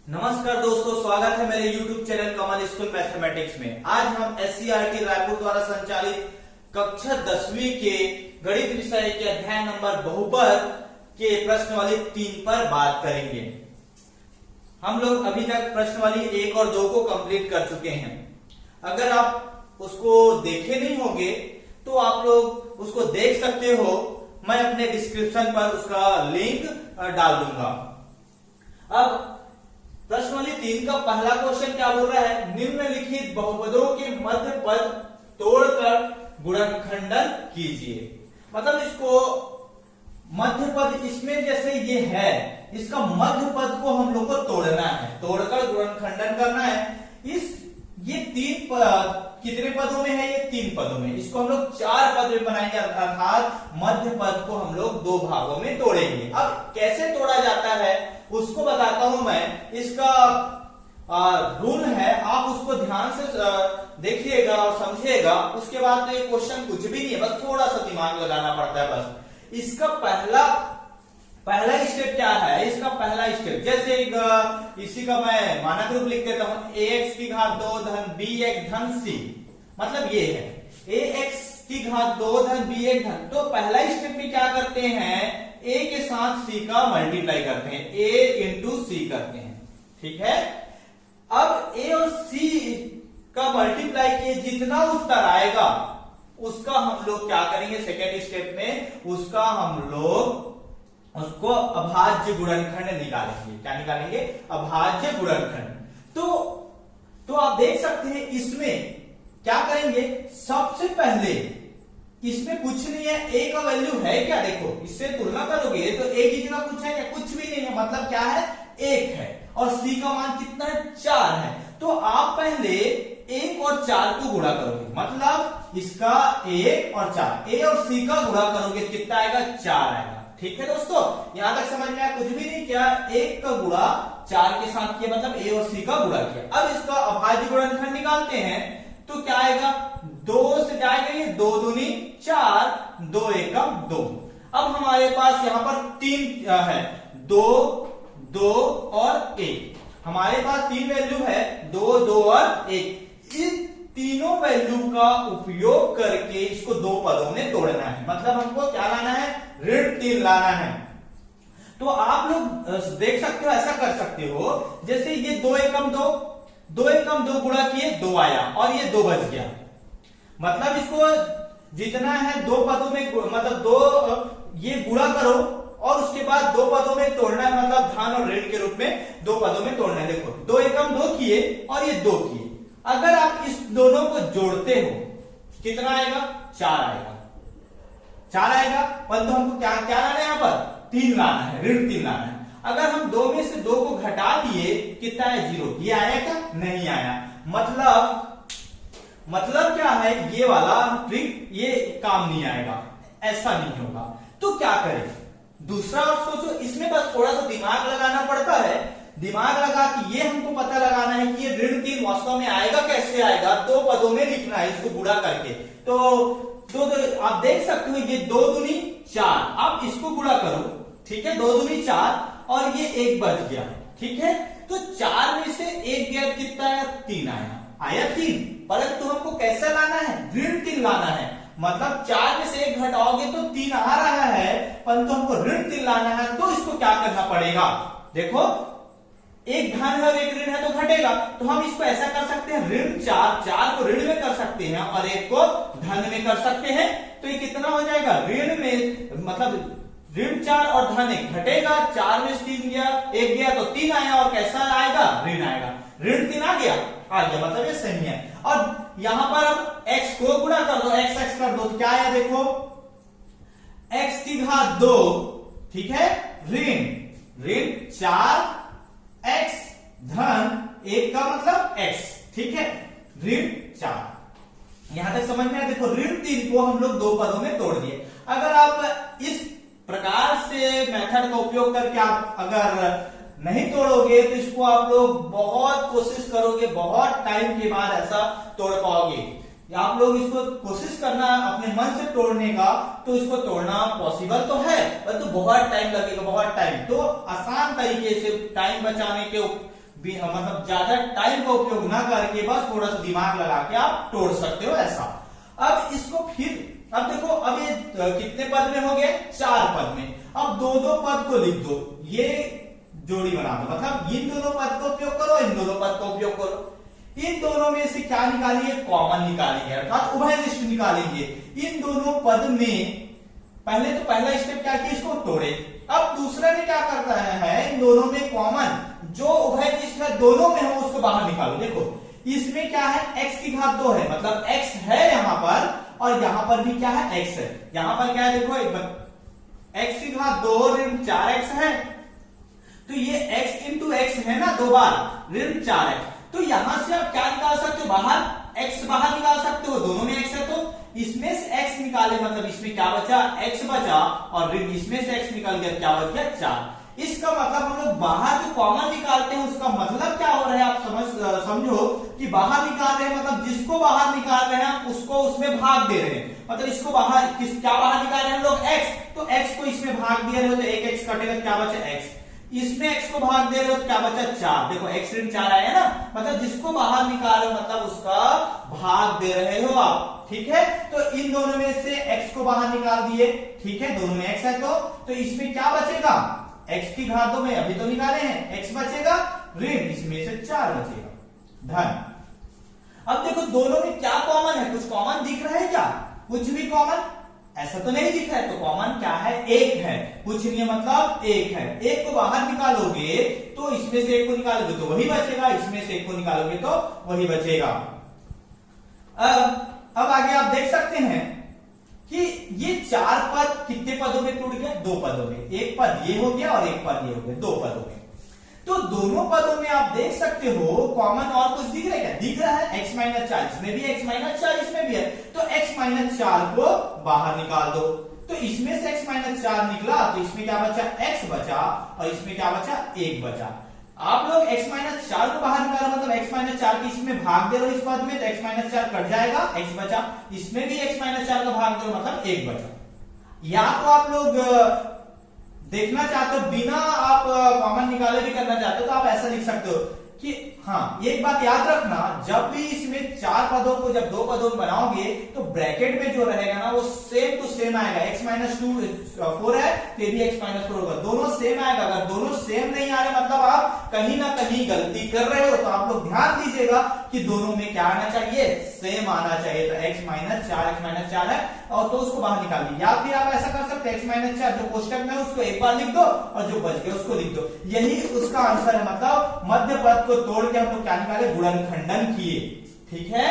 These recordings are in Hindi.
नमस्कार दोस्तों, स्वागत है मेरे YouTube चैनल कमल स्कूल मैथमेटिक्स में। आज हम SCERT रायपुर द्वारा संचालित कक्षा 10वीं के गणित विषय के अध्याय नंबर बहुपद के प्रश्नावली 3 पर बात करेंगे। हम लोग अभी तक प्रश्नावली 1 और 2 को कंप्लीट कर चुके हैं। अगर आप उसको देखे नहीं होंगे तो आप लोग उसको देख सकते हो। मैं अपने डिस्क्रिप्शन पर उसका लिंक डाल दूंगा। अब प्रश्नावली 3 का पहला क्वेश्चन क्या बोल रहा है? निम्नलिखित बहुपदों के मध्य पद तोड़कर गुणनखंडन कीजिए। मतलब इसको मध्य पद इसमें जैसे ये है, इसका मध्य पद को हम लोग को तोड़ना है, तोड़कर गुणनखंडन करना है। ये 3 पद कितने पदों में है? ये 3 पदों में। इसको हम लोग 4 पद में बनाएंगे, अर्थात मध्य पद को हम लोग 2 भागों में तोड़ेंगे। अब कैसे तोड़ा जाता है उसको बताता हूं मैं। इसका रूल है, आप उसको ध्यान से देखिएगा और समझिएगा। उसके बाद तो ये क्वेश्चन कुछ भी नहीं है, बस थोड़ा सा दिमाग लगाना पड़ता है बस। इसका पहला स्टेप क्या है? इसका पहला स्टेप जैसे इसी का मैं मानक रूप लिख देता हूं, ax की घात 2 धन bx धन c। मतलब ये है ax की घात 2 धन bx धन। तो पहला स्टेप में क्या करते हैं? a के साथ c का मल्टीप्लाई करते हैं, a इंटू c करते हैं। ठीक है। अब a और c का मल्टीप्लाई किए जितना उत्तर आएगा उसका हम लोग क्या करेंगे? सेकेंड स्टेप में उसका हम लोग उसको अभाज्य गुणनखंड निकालेंगे। क्या निकालेंगे? अभाज्य गुणनखंड। तो आप देख सकते हैं इसमें क्या करेंगे? सबसे पहले इसमें कुछ नहीं है, a का वैल्यू है क्या? देखो इससे तुलना करोगे तो a की जगह कुछ है क्या? कुछ भी नहीं है। मतलब क्या है? 1 है। और c का मान कितना है? 4 है। तो आप पहले 1 और 4 को गुणा करोगे, मतलब इसका 1 और 4, a और c का गुणा करोगे कितना आएगा? 4 आएगा। ठीक है दोस्तों, यहां तक समझ में आया? कुछ भी नहीं किया, 1 का गुणा 4 के साथ किया, मतलब a और c का गुणा किया। अब इसका अभाज्य गुणनखंड निकालते हैं तो क्या आएगा? 2 से जाएगा ये 2 दूनी 4, 2 एकम 2। अब हमारे पास यहां पर 3 है, 2, 2 और 1। हमारे पास 3 वैल्यू है, 2, 2 और 1। इन तीनों वैल्यू का उपयोग करके इसको 2 पदों में तोड़ना है। मतलब हमको क्या लाना है? ऋण 3 लाना है। तो आप लोग देख सकते हो, ऐसा कर सकते हो जैसे ये 2 एकम 2, 2 एकम 2 गुणा किए 2 आया और ये 2 बच गया। मतलब इसको जितना है 2 पदों में, मतलब 2 ये गुणा करो और उसके बाद 2 पदों में तोड़ना है, मतलब धन और ऋण के रूप में 2 पदों में तोड़ना है। देखो 2 एकम 2 किए और ये 2 किए। अगर आप इस दोनों को जोड़ते हो कितना आएगा? 4 आएगा। 4 आएगा, परंतु हमको क्या क्या लाना है? यहां पर 3 लाना है, ऋण 3 लाना है। अगर हम 2 में से 2 को घटा दिए कितना है? 0। ये आया क्या? नहीं आया। मतलब क्या है? ये वाला ट्रिक ये काम नहीं आएगा, ऐसा नहीं होगा। तो क्या करें? दूसरा और सोचो। इसमें बस थोड़ा सा दिमाग लगाना पड़ता है। दिमाग लगा कि ये हमको पता लगाना है कि ये ऋण 3 वास्तव में आएगा कैसे आएगा? 2 पदों में लिखना है इसको गुणा करके। तो आप देख सकते हो ये 2 दूनी 4। आप इसको गुणा करो, ठीक है? 2 दूनी 4 और ये 1 बच गया। ठीक है, तो 4 में से 1 गया, कितना आया? 3 आया 3। परंतु हमको कैसा लाना है? ऋण 3 लाना है। मतलब 4 में से 1 घटाओगे तो 3 आ रहा है, परंतु हमको ऋण 3 लाना है। तो इसको क्या करना पड़ेगा? देखो एक धन है और एक ऋण है तो घटेगा। तो हम इसको ऐसा कर सकते हैं, ऋण 4 को ऋण में कर सकते हैं और 1 को धन में कर सकते हैं। तो ये कितना हो जाएगा? ऋण में, मतलब ऋण 4 और धन 1 घटेगा। 4 में से 3 गया, 1 गया तो 3 आया और कैसा आएगा? ऋण आएगा। ऋण 3 आ गया, मतलब ये सही है। और यहां पर अब x को गुणा कर दो, x कर दो तो क्या आया? देखो x की घात 2, ठीक है, ऋण 4 x धन 1 का मतलब x। ठीक है, ऋण 4। यहां तक समझ में आया? देखो ऋण 3 को हम लोग 2 पदों में तोड़ दिए। अगर आप इस प्रकार से मेथड का उपयोग करके आप अगर नहीं तोड़ोगे तो इसको आप लोग बहुत कोशिश करोगे, बहुत टाइम के बाद ऐसा तोड़ पाओगे। आप लोग इसको कोशिश करना अपने मन से तोड़ने का, तो इसको तोड़ना पॉसिबल तो है, परंतु बहुत टाइम लगेगा, बहुत टाइम। तो आसान तरीके से टाइम बचाने के मतलब ज्यादा टाइम का उपयोग ना करके बस थोड़ा सा दिमाग लगा के आप तोड़ सकते हो ऐसा। अब इसको फिर अब देखो, अब ये कितने पद में हो गए, 4 पद में। अब दो दो पद को लिख दो, ये जोड़ी बना दो, मतलब इन दोनों पद का उपयोग करो, इन दोनों पद का उपयोग करो। इन दोनों में से क्या निकालिए, कॉमन निकालेंगे, अर्थात उभयनिष्ठ निकालेंगे। इन दोनों पद में पहले तो पहला स्टेप क्या किया, इसको तोड़े। अब दूसरा में क्या करता है, इन दोनों में कॉमन जो उभयनिष्ठ है दोनों में हो उसको बाहर निकालो। देखो इसमें क्या है, x की घात 2 है, मतलब x है यहां पर, और यहां पर भी क्या है, x है। यहां पर क्या है, देखो x की घात 2 ऋण 4x है, तो ये x इंटू x है ना, 2 बार ऋण 4x। तो यहां से आप क्या निकाल सकते हो, बाहर x बाहर निकाल सकते हो, दोनों में x है, तो इसमें से x निकाले, मतलब इसमें क्या बचा, x बचा, और ऋण इसमें से x निकल गया, क्या बच गया, 4। इसका मतलब हम लोग बाहर जो कॉमन निकालते हैं उसका मतलब क्या हो रहा है, आप समझो कि बाहर निकाल रहे हैं, मतलब जिसको बाहर निकाल रहे हैं उसको उसमें भाग दे रहे हैं। मतलब इसको बाहर क्या बाहर निकाल रहे हैं हम लोग, x, तो x को इसमें भाग दे रहे हो तो एक x कटेगा, क्या बचा, x। इसमें x को भाग दे रहे हो तो क्या बचा, 4। देखो x ऋण 4 आया ना, मतलब जिसको बाहर निकाल रहे हो मतलब उसका भाग दे रहे हो आप, ठीक है। तो इन दोनों में से x को बाहर निकाल दिए, ठीक है, दोनों में x है, तो इसमें क्या बचेगा, x की घात 2 में अभी तो निकाले हैं, x बचेगा, ऋण इसमें से 4 बचेगा, धन। अब देखो दोनों में क्या कॉमन है, कुछ कॉमन दिख रहा है क्या, कुछ भी कॉमन ऐसा तो नहीं दिख रहा है, तो कॉमन क्या है, 1 है, कुछ नहीं है मतलब 1 है। 1 को बाहर निकालोगे तो इसमें से 1 को निकालोगे तो वही बचेगा, इसमें से 1 को निकालोगे तो वही बचेगा। अब आगे आप देख सकते हैं कि ये 4 पद कितने पदों में टूट गया, 2 पदों में। एक पद ये हो गया और एक पद ये हो गया, 2 पदों में। तो दोनों पदों में आप देख सकते हो कॉमन और कुछ दिख रहा है क्या, दिख रहा है, x माइनस 4 इसमें भी, x माइनस 4 इसमें भी है, तो x माइनस 4 को बाहर निकाल दो। तो इसमें से x माइनस 4 निकला तो इसमें क्या बचा, x बचा, और इसमें क्या बचा, 1 बचा। आप लोग x माइनस 4 को बाहर निकाला, मतलब x माइनस 4 के इसमें भाग दे रहे हो इस पद में, तो x माइनस 4 कट जाएगा, x बचा। इसमें भी x माइनस 4 का भाग दे रहे हो मतलब 1 बचा। या तो आप लोग देखना चाहते हो बिना आप कॉमन निकाले भी करना चाहते हो तो आप ऐसा लिख सकते हो कि हाँ, एक बात याद रखना, जब भी इसमें 4 पदों को जब 2 पदों में बनाओगे तो ब्रैकेट में जो रहेगा ना वो सेम टू सेम आएगा। x माइनस 4 है तो भी x माइनस 4 होगा, दोनों सेम आएगा। अगर दोनों सेम नहीं आ रहे मतलब आप कहीं ना कहीं गलती कर रहे हो, तो आप लोग ध्यान दीजिएगा कि दोनों में क्या आना चाहिए, सेम आना चाहिए। तो x माइनस 4 है और तो उसको बाहर निकाल दी, या फिर आप ऐसा कर सकते हैं x माइनस 4 जो कोष्टक में उसको एक बार लिख दो और जो बच गया उसको लिख दो, यही उसका आंसर है। मतलब मध्य पद को तोड़ के हम लोग क्या निकाले, गुणनखंडन किए, ठीक है।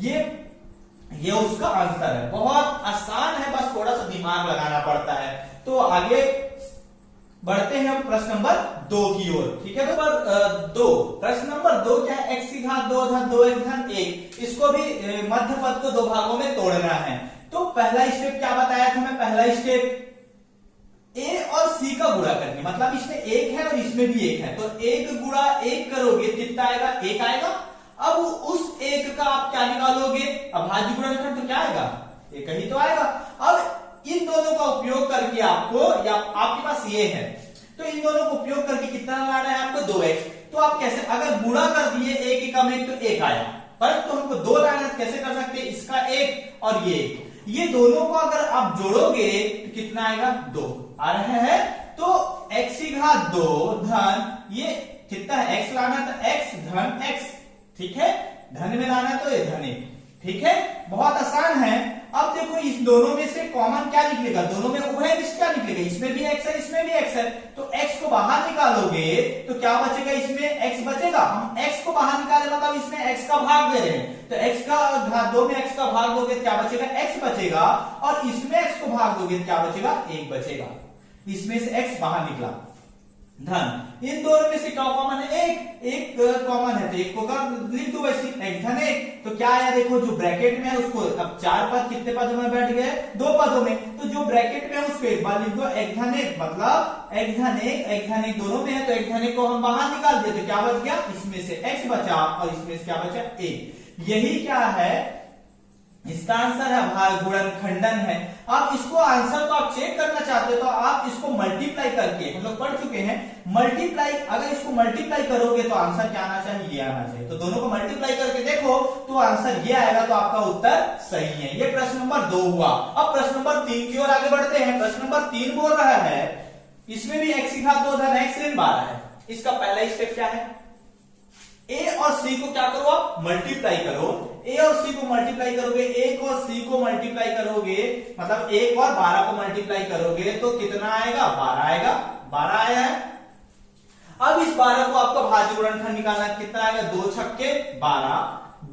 ये उसका आंसर है, बहुत आसान है, बस थोड़ा सा दिमाग लगाना पड़ता है। तो आगे बढ़ते हैं हम प्रश्न नंबर 2 की ओर, ठीक है। नंबर 2, प्रश्न नंबर 2 क्या है, x की घात 2 धन 2x धन 1, इसको भी मध्य पद को 2 भागों में तोड़ना है। तो पहला स्टेप क्या बताया था मैं, पहला स्टेप a और c का गुणा करके, मतलब इसमें 1 है और इसमें भी 1 है, तो 1 गुणा 1 करोगे कितना आएगा, 1 आएगा। अब उस 1 का आप क्या निकालोगे, अभाज्य गुणनखंड, तो क्या आएगा, 1 ही तो आएगा। अब इन दोनों का उपयोग करके आपको, या आपके पास ये है तो इन दोनों का उपयोग करके कितना लाना है आपको, 2x। तो आप कैसे, अगर गुणा कर दिए 1 एकम 1 तो 1 आया, परंतु हमको 2 लाना है, कैसे कर सकते हैं, इसका 1 और ये दोनों को अगर आप जोड़ोगे तो कितना आएगा, 2 आ रहे हैं। तो x की घात 2 धन ये कितना है, x लाना तो x धन x, ठीक है, धन में लाना तो ये धन 1, ठीक है, बहुत आसान है। अब देखो इस दोनों में से कॉमन क्या निकलेगा, दोनों में उभयनिष्ठ क्या निकलेगा, इसमें भी x है इसमें भी x है, तो x को बाहर निकालोगे तो क्या बचेगा, इसमें x बचेगा। हम x को बाहर निकाले मतलब इसमें x का भाग दे रहे हैं, तो x का घात 2 में x का भाग दोगे तो क्या बचेगा, x बचेगा, और इसमें x को भाग दोगे तो क्या बचेगा, 1 बचेगा। इसमें से x बाहर निकला, धन। इन दोनों में से क्या कॉमन है, एक कॉमन है, तो 1 को लिख दो वैसे, x धन 1, तो क्या आया, देखो जो ब्रैकेट में है उसको, अब 4 पद कितने पदों में बैठ गए, 2 पदों में, तो जो ब्रैकेट में है उसको एक बार लिख दो, x धन 1, मतलब x धन 1 दोनों में है, तो x धन 1 को हम बाहर निकाल दिए तो क्या बच गया, इसमें से x बचा और इसमें से क्या बचा, 1। यही क्या है, इसका आंसर है गुणनखंडन है। आप इसको आंसर तो आप चेक करना चाहते हो तो आप इसको मल्टीप्लाई करके, हम लोग पढ़ चुके हैं मल्टीप्लाई, अगर इसको मल्टीप्लाई करोगे तो आंसर क्या आना चाहिए, ये आना चाहिए। तो दोनों को मल्टीप्लाई करके देखो तो आंसर ये आएगा, तो आपका उत्तर सही है। ये प्रश्न नंबर 2 हुआ। अब प्रश्न नंबर 3 की ओर आगे बढ़ते हैं। प्रश्न नंबर 3 बोल रहा है, इसमें भी x की घात 2 धन x ऋण 12 है। इसका पहला स्टेप क्या है, a और c को क्या करो आप मल्टीप्लाई करो। a और c को मल्टीप्लाई करोगे, 1 और c को मल्टीप्लाई करोगे, मतलब 1 और 12 को मल्टीप्लाई करोगे तो कितना आएगा, 12 आएगा। 12 आया है। अब इस 12 को आपको भाज्य गुणनखंड निकालना है, कितना आएगा, 2 छक्के 12,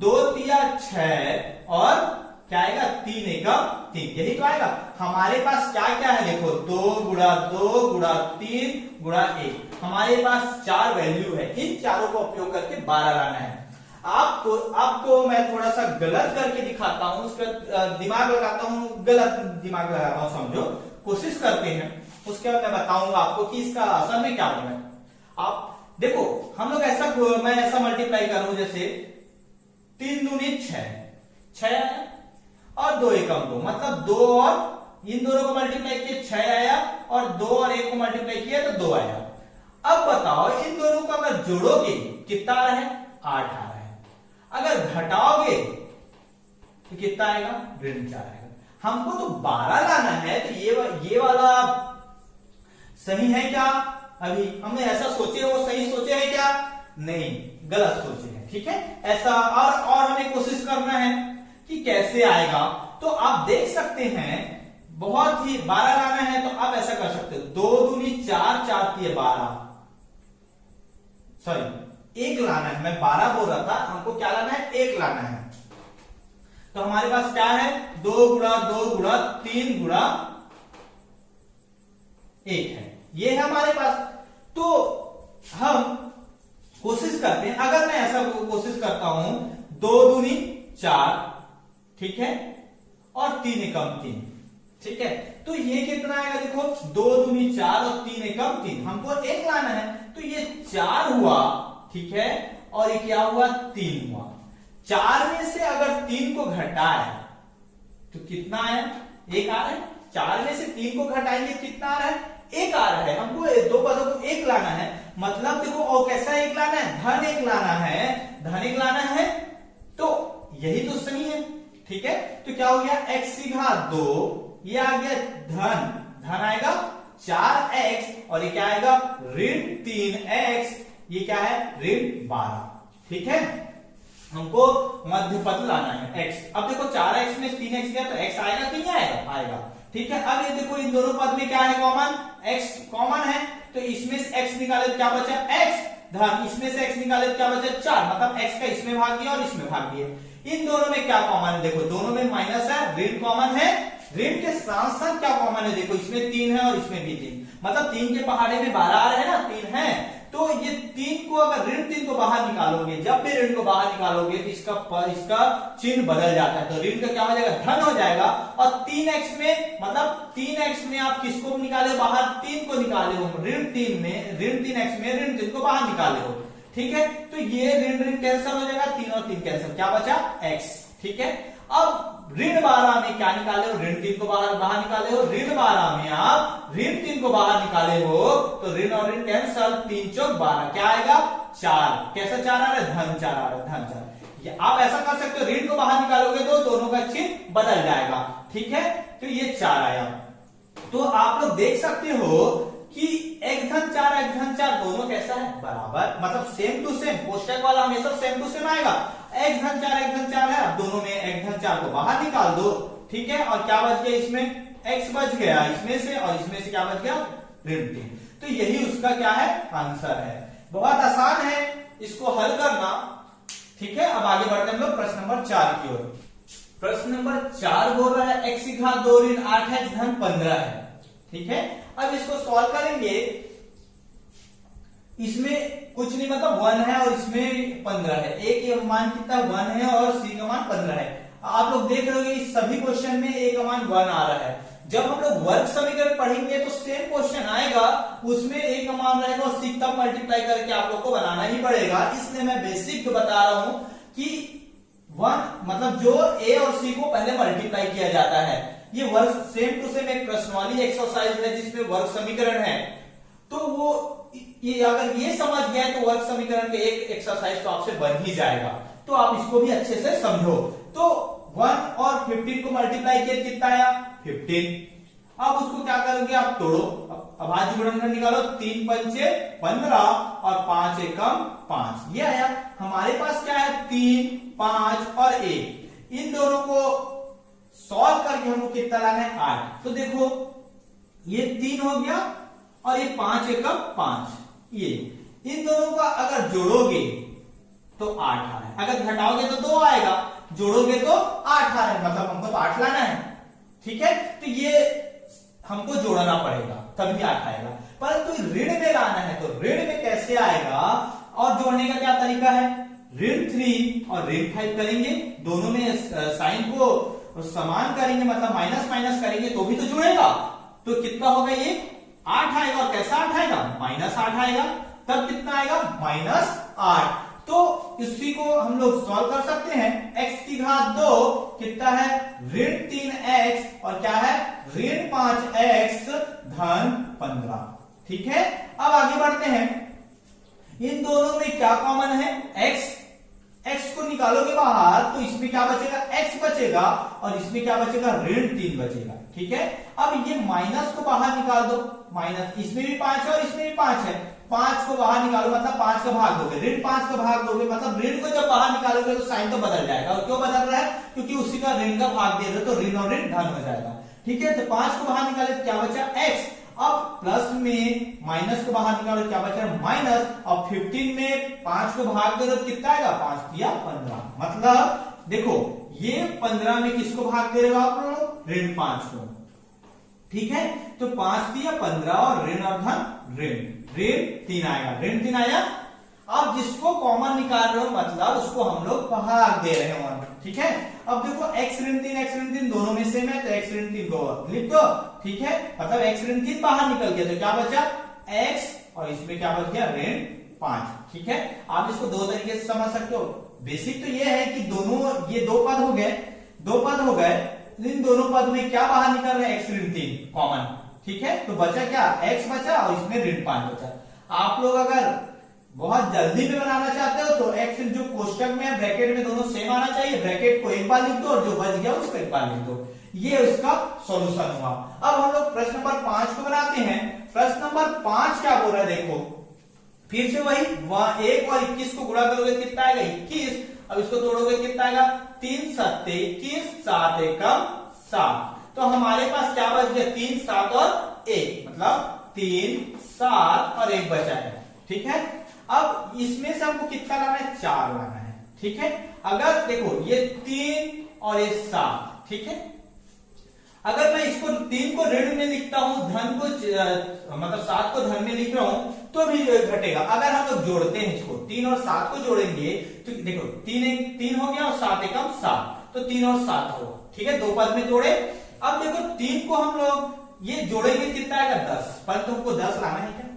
2 तिया 6 और क्या आएगा, 3 एकम 3, यही तो आएगा। हमारे पास क्या क्या है देखो, 2 गुणा 2 गुणा 3 गुणा 1, हमारे पास 4 वैल्यू है। इन चारों को उपयोग करके 12 लाना है। आपको मैं थोड़ा सा गलत करके दिखाता हूं, उसका दिमाग लगाता हूं, गलत दिमाग लगाता हूं, समझो, कोशिश करते हैं, उसके बाद मैं बताऊंगा आपको कि इसका असल में क्या होगा। आप देखो, हम लोग ऐसा, मैं ऐसा मल्टीप्लाई करूं, जैसे 3 दूनी 6 और 2 एकम 2, मतलब 2 और इन दोनों को मल्टीप्लाई किए 6 आया, और 2 और 1 को मल्टीप्लाई किया तो 2 आया। अब बताओ इन दोनों को अगर जोड़ोगे कितना आ रहा है, 8 आ रहा है। अगर घटाओगे तो कितना आएगा, ऋण 4 आएगा। हमको तो 12 लाना है, तो ये वाला सही है क्या, अभी हमने ऐसा सोचे, वो सही सोचे है क्या, नहीं, गलत सोचे हैं, ठीक है। ऐसा और हमें कोशिश करना है कि कैसे आएगा। तो आप देख सकते हैं, बहुत ही 12 लाना है तो आप ऐसा कर सकते हो, 2 दूनी 4, 4 तिया 12, सॉरी 1 लाना है, मैं 12 बोल रहा था, हमको क्या लाना है, 1 लाना है। तो हमारे पास क्या है, 2 गुणा 2 गुणा 3 गुणा 1 है, ये है हमारे पास। तो हम कोशिश करते हैं, अगर मैं ऐसा कोशिश करता हूं, 2 दूनी 4, ठीक है, और 3 एकम 3, ठीक है, तो ये कितना आएगा, देखो 2 दूनी 4 और 3 एकम 3, हमको 1 लाना है, तो ये 4 हुआ, ठीक है, और ये क्या हुआ, 3 हुआ। 4 में से अगर 3 को घटाए तो कितना आया, 1 आ रहा है। 4 में से 3 को घटाएंगे कितना आ रहा है, 1 आ रहा है। हमको दो पदों को 1 लाना है, मतलब देखो, और कैसा 1 लाना है, धन 1 लाना है, धन 1 लाना है, तो यही तो सही है, ठीक है। तो क्या हो गया, x की घात 2, ये आ गया धन आएगा 4x, और ये क्या आएगा, ऋण 3x, ये क्या है, ऋण 12, ठीक है। हमको मध्य पद लाना है x। अब देखो 4x में 3x गया तो x आएगा कि नहीं आएगा, आएगा, ठीक है। अब ये देखो इन दोनों पद में क्या है, कॉमन, x कॉमन है, तो इसमें से x निकाले तो क्या बचा, x धन, इसमें से x निकाले तो क्या बचा, 4, मतलब x का इसमें भाग दिया और इसमें भाग दिया। इन दोनों में क्या कॉमन है, देखो दोनों में माइनस है, ऋण कॉमन है, ऋण के साथ साथ क्या कॉमन है, देखो इसमें 3 है और इसमें भी 3, मतलब 3 के पहाड़े में 12 आ रहे हैं ना, 3 है, तो ये 3 को, अगर ऋण 3 को बाहर निकालोगे, जब भी ऋण को बाहर निकालोगे तो इसका चिन्ह बदल जाता है, तो ऋण का क्या हो जाएगा, धन हो जाएगा। और 3x में, मतलब 3x में आप किसको निकाले बाहर, 3 को निकाले हो, ऋण 3x में ऋण 3 को बाहर निकाले हो, ठीक है। तो ये ऋण कैंसिल हो जाएगा, 3 और 3 कैंसिल, क्या बचा, x, ठीक है। अब ऋण 12 में क्या निकाले हो, ऋण 3 को बाहर निकाले हो, ऋण 12 में आप ऋण 3 को बाहर निकाले हो, तो ऋण और ऋण कैंसिल, 3 चौक 12, क्या आएगा, 4, कैसा 4 आ रहा है, धन 4 आ रहा है, धन 4। आप ऐसा कर सकते हो, ऋण को बाहर निकालोगे तो दोनों का चिन्ह बदल जाएगा, ठीक है। तो ये 4 आया। तो आप लोग देख सकते हो कि x धन 4 दोनों कैसा है, बराबर, मतलब सेम टू सेम, कोष्टक वाला हमेशा सेम टू सेम आएगा। x धन 4 है, अब दोनों में x धन 4 को बाहर निकाल दो, ठीक है, और क्या बच गया, इसमें x बच गया इसमें से, और इसमें से क्या बच गया, ऋण 3। तो यही उसका क्या है, आंसर है। बहुत आसान है इसको हल करना, ठीक है। अब आगे बढ़ते हैं हम लोग प्रश्न नंबर 4 की ओर। प्रश्न नंबर 4 बोल रहा है, x की घात 2 ऋण 8x धन 15 है, ठीक है। अब इसको सॉल्व करेंगे, इसमें कुछ नहीं, मतलब 1 है और इसमें 15 है, a के मान कितना 1 है और c का मान 15 है। आप लोग देख रहे हो सभी क्वेश्चन में a का मान 1 आ रहा है। जब हम लोग वर्ग समीकरण पढ़ेंगे तो सेम क्वेश्चन आएगा, उसमें a का मान रहेगा और c तब मल्टीप्लाई करके आप लोग को बनाना ही पड़ेगा। इसलिए मैं बेसिक बता रहा हूं कि 1 मतलब जो ए और सी को पहले मल्टीप्लाई किया जाता है। ये वर्ग सेम टू सेम एक प्रश्न वाली एक्सरसाइज है जिसमें वर्ग समीकरण है। तो वो ये अगर ये समझ गए तो वर्ग समीकरण के एक एक्सरसाइज तो आपसे बन ही जाएगा। तो आप इसको भी अच्छे से समझो। तो 1 और 15 को मल्टीप्लाई किया कितना आया 15। अब उसको क्या करोगे आप तोड़ो, अभाज्य गुणनखंड निकालो। 3 पंचे 15 और 5 एकम 5। ये आया। हमारे पास क्या है 3, 5 और 1। इन दोनों को सॉल्व करके हमको कितना लाना है 8। तो देखो ये 3 हो गया और ये 5 एकम 5। ये इन दोनों का अगर जोड़ोगे तो 8 आ रहा है, अगर घटाओगे तो 2 आएगा, जोड़ोगे तो 8 आ रहा है, मतलब हमको तो 8 लाना है। ठीक है, तो ये हमको जोड़ना पड़ेगा तभी 8 आएगा। परंतु ऋण में लाना है तो ऋण में कैसे आएगा और जोड़ने का क्या तरीका है, ऋण 3 और ऋण 5 करेंगे, दोनों में साइन को समान करेंगे, मतलब माइनस माइनस करेंगे तो भी तो जुड़ेगा। तो कितना होगा ये 8 आएगा। और कैसा 8 आएगा -8 आएगा। तब कितना आएगा -8। तो इसी को हम लोग सॉल्व कर सकते हैं। x की घात 2 कितना है ऋण 3x और क्या है ऋण 5x धन 15। ठीक है, अब आगे बढ़ते हैं। इन दोनों में क्या कॉमन है x को निकालोगे बाहर तो इसमें क्या बचेगा x बचेगा और इसमें क्या बचेगा ऋण 3 बचेगा। ठीक है, अब ये माइनस को बाहर निकाल दो, माइनस इसमें भी 5 है और इसमें भी 5 है। 5 को बाहर निकालो मतलब 5 का भाग दोगे, ऋण 5 का भाग दोगे मतलब ऋण को जब बाहर निकालोगे तो साइन तो बदल जाएगा। और क्यों बदल रहा है, क्योंकि उसी का ऋण का भाग दे रहे हो तो ऋण और ऋण धन हो जाएगा। ठीक है, तो 5 को बाहर निकाले तो क्या बचा x। अब प्लस में माइनस को बाहर निकालो क्या बचा माइनस, और 15 में 5 को भाग दे तो कितना आएगा 5 या 15। मतलब देखो ये 15 में किसको भाग दे रहे हो आप लोग ऋण 5 को। ठीक है, तो 5 या 15 और ऋण और धन ऋण 3 आएगा, ऋण 3 आया। अब जिसको कॉमन निकाल रहे हो मतलब उसको हम लोग भाग दे रहे हैं। ठीक है, अब देखो x ऋण 3 दोनों में सेम है तो x ऋण 3 को लिख दो। ठीक है, मतलब x ऋण 3 बाहर निकल गया तो क्या बचा x और इसमें क्या बच गया ऋण 5। ठीक है, आप इसको दो तरीके से समझ सकते हो। बेसिक तो ये है कि दोनों ये दो पद हो गए, इन दोनों पद में क्या बाहर निकल रहा है x ऋण 3 कॉमन। ठीक है, तो बचा क्या x बचा और इसमें ऋण 5 बचा। आप लोग अगर बहुत जल्दी में बनाना चाहते हो तो x जो कोष्टक में है ब्रैकेट में दोनों सेम आना चाहिए, ब्रैकेट को एक बार लिख दो और जो बच गया उसको एक बार लिख दो। ये उसका सॉल्यूशन हुआ। अब हम लोग प्रश्न नंबर 5 को बनाते हैं। प्रश्न नंबर 5 क्या बोल रहा है देखो, फिर से वही 1 और 21 को गुणा करोगे कितना आएगा 21। अब इसको तोड़ोगे कितना आएगा 3 7 21 7 एकम 7। तो हमारे पास क्या बच गया 3 7 और 1, मतलब 3 7 और 1 बचा है। ठीक है, अब इसमें से हमको कितना लाना है 4 लाना है। ठीक है, अगर देखो ये 3 और ये 7। ठीक है, अगर मैं इसको 3 को ऋण में लिखता हूं, धन को मतलब 7 को धन में लिख रहा हूं तो भी घटेगा। अगर हम लोग जोड़ते हैं इसको 3 और 7 को जोड़ेंगे तो देखो 3 हो गया और 7 एकम 7, तो 3 और 7 होगा। ठीक है, दो पद में जोड़े। अब देखो 3 को हम लोग ये जोड़ेंगे कितना आएगा 10, परंतु हमको 10 लाना है क्या,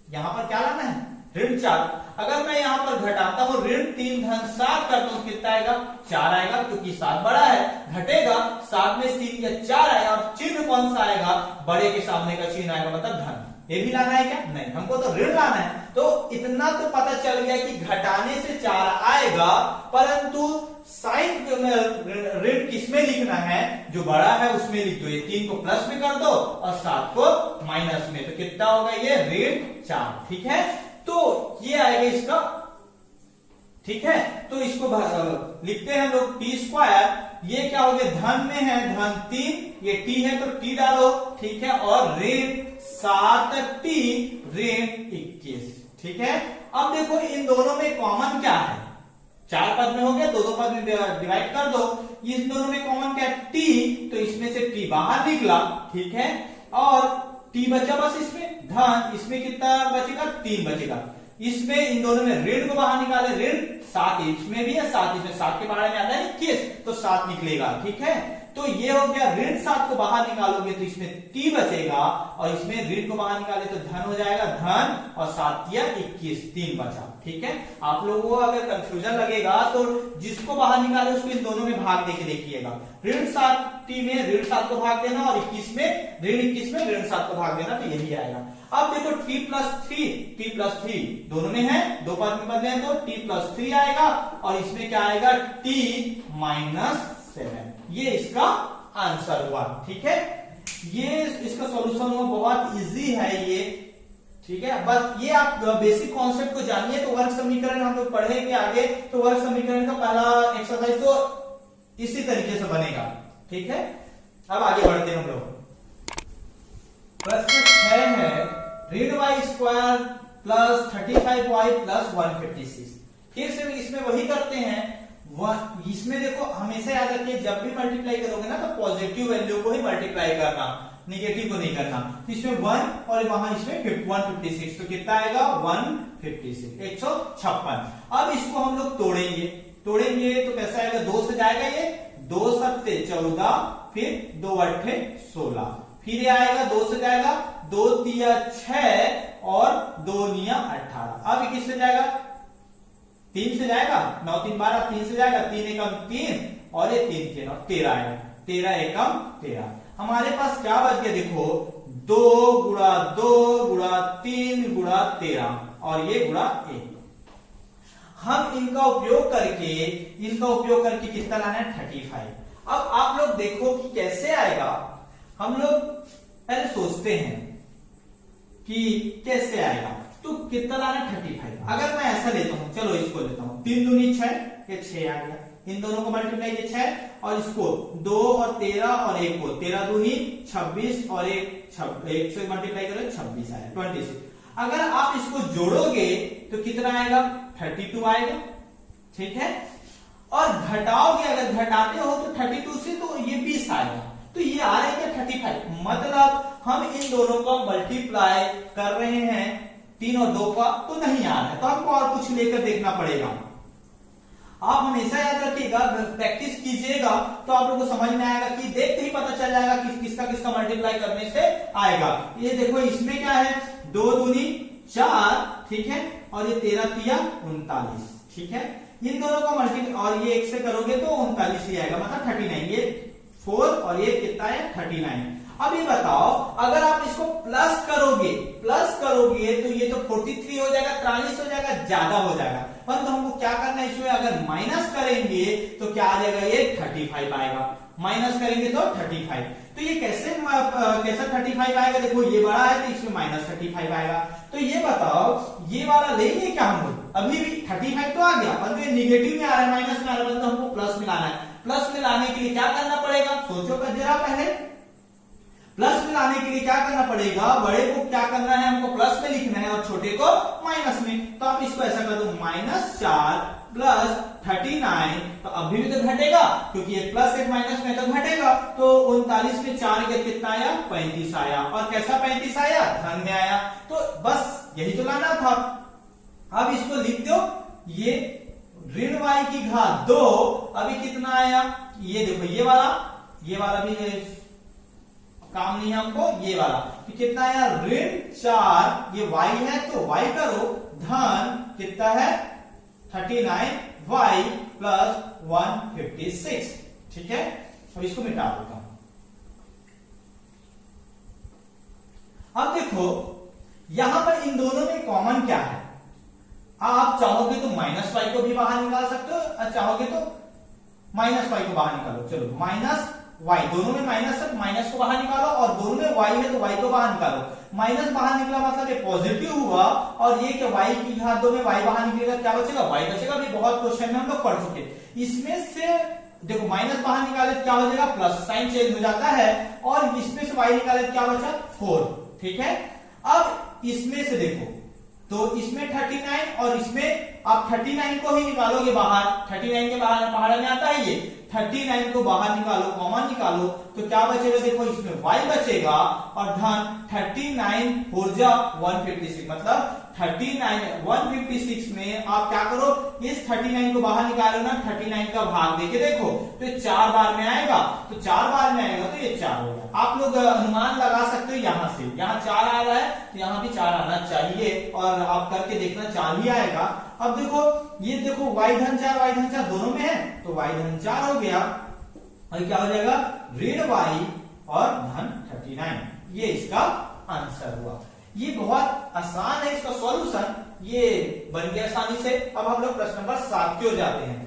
यहां पर क्या लाना है ऋण 4। अगर मैं यहां पर घटाता हूं ऋण 3 धन 7 करता हूं कितना आएगा 4 आएगा, क्योंकि 7 बड़ा है, घटेगा 7 में 3 या 4 आएगा। और चिन्ह कौन सा आएगा, बड़े के सामने का चिन्ह आएगा, मतलब धन। ये भी लाना है क्या, नहीं, हमको तो ऋण लाना है। तो इतना तो पता चल गया कि घटाने से 4 आएगा, परंतु साइन ऋण किसमें लिखना है, जो बड़ा है उसमें लिख दो। ये 3 को प्लस में कर दो और 7 को माइनस में, तो कितना होगा ये ऋण 4। ठीक है, तो ये आएगा इसका। ठीक है, तो इसको लिखते हैं हम लोग t²। ये क्या हो गया धन में है धन 3, ये t है तो t डालो। ठीक है, और ऋण 7t ऋण 21। ठीक है, अब देखो इन दोनों में कॉमन क्या है, 4 पद में हो गया, दो पद में डिवाइड कर दो। इन दोनों में कॉमन क्या है t, तो इसमें से t बाहर निकला। ठीक है, और t बचा बस इसमें धन, इसमें कितना बचेगा 3 बचेगा। इसमें इन दोनों में ऋण को बाहर निकाले, ऋण 7 इसमें भी है, 7 इसमें, 7 के बारे में आता है 21, तो 7 निकलेगा। ठीक है, तो ये हो गया, ऋण 7 को बाहर निकालोगे तो इसमें t बचेगा, और इसमें ऋण को बाहर निकाले तो धन हो जाएगा, धन, और 7 या 21, 3 बचा। ठीक है, आप लोगों को अगर कंफ्यूजन लगेगा तो जिसको बाहर निकाले उसको इन दोनों में भाग देके देखिएगा। ऋण 7t में ऋण 7 को भाग देना, और 21 में ऋण 7 को भाग देना, तो यही आएगा। अब देखो t प्लस 3 दोनों में है, दो पद में बदले हैं तो t प्लस 3 आएगा, और इसमें क्या आएगा, t माइनस 7। ये इसका आंसर हुआ। ठीक है, ये इसका सॉल्यूशन हुआ, बहुत इजी है ये। ठीक है, बस ये आप बेसिक कॉन्सेप्ट को जानिए। तो वर्ग समीकरण हम लोग पढ़ेंगे आगे, तो वर्ग समीकरण का पहला एक्सरसाइज तो इसी तरीके से बनेगा। ठीक है, अब आगे बढ़ते हैं हम लोग। प्रश्न 6 है, ऋण y square plus 35y plus 156। फिर से इसमें वही करते हैं, इसमें देखो हमेशा याद रखिए, जब भी मल्टीप्लाई करोगे ना तो पॉजिटिव वैल्यू को ही मल्टीप्लाई करना, निगेटिव को नहीं करना। तो इसमें 1 और वहां इसमें 156, तो कितना आएगा, 156, 156। अब इसको हम लोग तोड़ेंगे तो कैसा आएगा, 2 से जाएगा ये, 2 सत्ते 14, फिर 2 अट्ठे 16, फिर ये आएगा 2 से जाएगा, 2 तिया 6 और 2 निया 18। अब किससे जाएगा, 3 से जाएगा, 9 3 12, 3 से जाएगा, 3 एकम 3 और ये 3 के 9 13 आएगा, 13 एकम 13। हमारे पास क्या बच गया, देखो 2 गुणा 2 गुणा 3 गुणा 13 और ये गुणा 1। हम इनका उपयोग करके कितना लाना है, 35। अब आप लोग देखो कि कैसे आएगा। हम लोग पहले सोचते हैं कि कैसे आएगा, तो कितना लाना है, 35। अगर मैं ऐसा लेता हूं, चलो इसको लेता हूं, 3 दूनी 6, ये 6 आ गया, इन दोनों को मल्टीप्लाई किया 6, और इसको 2 और 13 और 1 को 13 दूनी 26 और 1 से मल्टीप्लाई करो 26 आया, 26। अगर आप इसको जोड़ोगे तो कितना आएगा, 32 आएगा। ठीक है, और घटाओगे, अगर घटाते हो तो 32 से तो ये 20 आएगा, तो ये आ रहा है क्या, 35। मतलब हम इन दोनों को मल्टीप्लाई कर रहे हैं, 3 और 2 का, तो नहीं आ रहा है, तो हमको और कुछ लेकर देखना पड़ेगा। आप हमेशा याद रखिएगा, प्रैक्टिस कीजिएगा तो आप लोगों को समझ में आएगा, कि देखते ही पता चल जाएगा कि किसका मल्टीप्लाई करने से आएगा। ये देखो इसमें क्या है, 2 दूनी 4, ठीक है, और ये 13 तिया 39। ठीक है, इन दोनों का मल्टीप्लाई, और ये 1 से करोगे तो 39 ही आएगा, मतलब 39। ये 4 और ये कितना है, 39। अब ये बताओ, अगर आप इसको प्लस करोगे तो ये तो 43 हो जाएगा, 43 हो जाएगा, ज्यादा हो जाएगा। परंतु हमको क्या करना है, इसमें अगर माइनस करेंगे तो क्या आ जाएगा, ये 35 आएगा। माइनस करेंगे तो 35। तो ये कैसा 35 आएगा, देखो ये बड़ा है तो इसमें माइनस 35 आएगा। तो ये बताओ, ये वाला लेंगे क्या हम लोग, अभी भी 35 तो आ गया, परंतु ये निगेटिव में आ रहा है, माइनस में आ रहा है, तो हमको प्लस में लाना है। प्लस में लाने के लिए क्या करना पड़ेगा, सोचो जरा पहले। प्लस में लाने के लिए क्या करना पड़ेगा, बड़े को क्या करना है, हमको प्लस में लिखना है और छोटे को माइनस में। तो आप इसको ऐसा कर दो, -4 प्लस 39, तो अभी भी तो घटेगा, क्योंकि एक प्लस एक माइनस में तो घटेगा। तो 39 में 4 के कितना आया, 35 आया। और कैसा 35 आया, धन में आया। तो बस यही तो लाना था। अब इसको लिख दो, ये ऋण y की घात 2 अभी कितना आया, ये देखो ये वाला भी काम नहीं है हमको, ये वाला तो कितना आया, ऋण 4, ये y है तो y करो, धन कितना है 39y प्लस 156। ठीक है, अब इसको मिटा देता हूं। अब देखो यहां पर इन दोनों में कॉमन क्या है, आप चाहोगे तो माइनस y को भी बाहर निकाल सकते हो, और चाहोगे तो माइनस y को बाहर निकालो। चलो माइनस y, दोनों में माइनस है, माइनस को बाहर निकालो, और दोनों में y है तो y को बाहर निकालो। माइनस बाहर निकला मतलब ये पॉजिटिव हुआ, और ये कि y की घात 2 में y बाहर निकलेगा, क्या बचेगा, y बचेगा। भी बहुत क्वेश्चन में हम लोग पढ़ चुके। इसमें से देखो माइनस बाहर निकाले तो क्या हो जाएगा, प्लस, साइन चेंज हो जाता है, और इसमें से y निकाले तो क्या बचा, 4। ठीक है, अब इसमें से देखो, तो इसमें 39 और इसमें आप 39 को ही निकालोगे बाहर, 39 के बाहर में आता है ये, 39 को बाहर निकालो, कॉमन निकालो, तो क्या बचेगा? देखो इसमें y बचेगा और धन 39 हो जा 156, मतलब 39 156 में आप क्या करो, इस 39 को बाहर निकालो ना, 39 का भाग देके देखो तो ये 4 बार में आएगा, तो 4 बार में आएगा तो ये 4 हो गया। आप लोग अनुमान लगा सकते हो, यहां से यहाँ 4 आ रहा है तो यहाँ भी 4 आना चाहिए, और आप करके देखना 4 ही आएगा। अब देखो ये देखो y धन 4 दोनों में है, तो y धन 4 हो गया और क्या हो जाएगा? ऋण y और धन 39, ये इसका आंसर हुआ। ये बहुत आसान है, इसका सॉल्यूशन ये बन गया आसानी से। अब हम लोग प्रश्न नंबर 7 की ओर जाते हैं।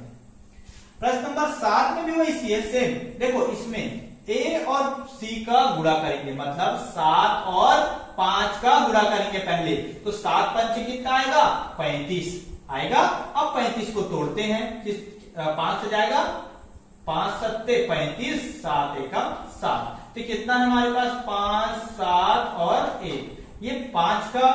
प्रश्न नंबर 7 में भी वही सी है, सेम। देखो इसमें a और c का गुणा करेंगे, मतलब 7 और 5 का गुणा करेंगे पहले, तो 7 पंच कितना आएगा? 35 आएगा। अब 35 को तोड़ते हैं, 5 से जाएगा, 5 सत्ते 35, 7 एकम 7, तो कितना है हमारे पास? 5 7 और 1, ये 5 का,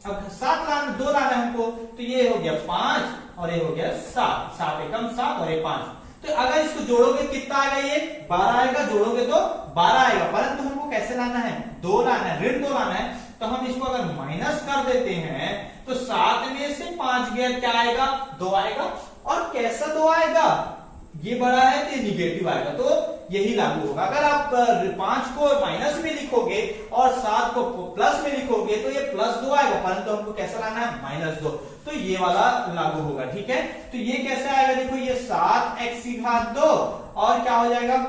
अब 7 लाना, 2 लाना हमको, तो ये हो गया 5 और ये हो गया 7, 7 एकम 7 और ये 5। तो अगर इसको जोड़ोगे कितना आएगा? ये 12 आएगा, जोड़ोगे तो 12 आएगा, परंतु हमको कैसे लाना है? 2 लाना है, ऋण 2 लाना है, तो हम इसको अगर माइनस कर देते हैं तो 7 में से 5 गया, क्या आएगा? 2 आएगा। और कैसा 2 आएगा? ये बड़ा है तो ये निगेटिव आएगा, तो यही लागू होगा। अगर आप 5 को माइनस में लिखोगे और 7 को प्लस में लिखोगे तो ये +2 आएगा, परंतु हमको कैसा लाना है? -2, तो ये वाला लागू होगा। ठीक है, तो ये कैसे आएगा? देखो ये 7x की घात 2 और क्या हो जाएगा?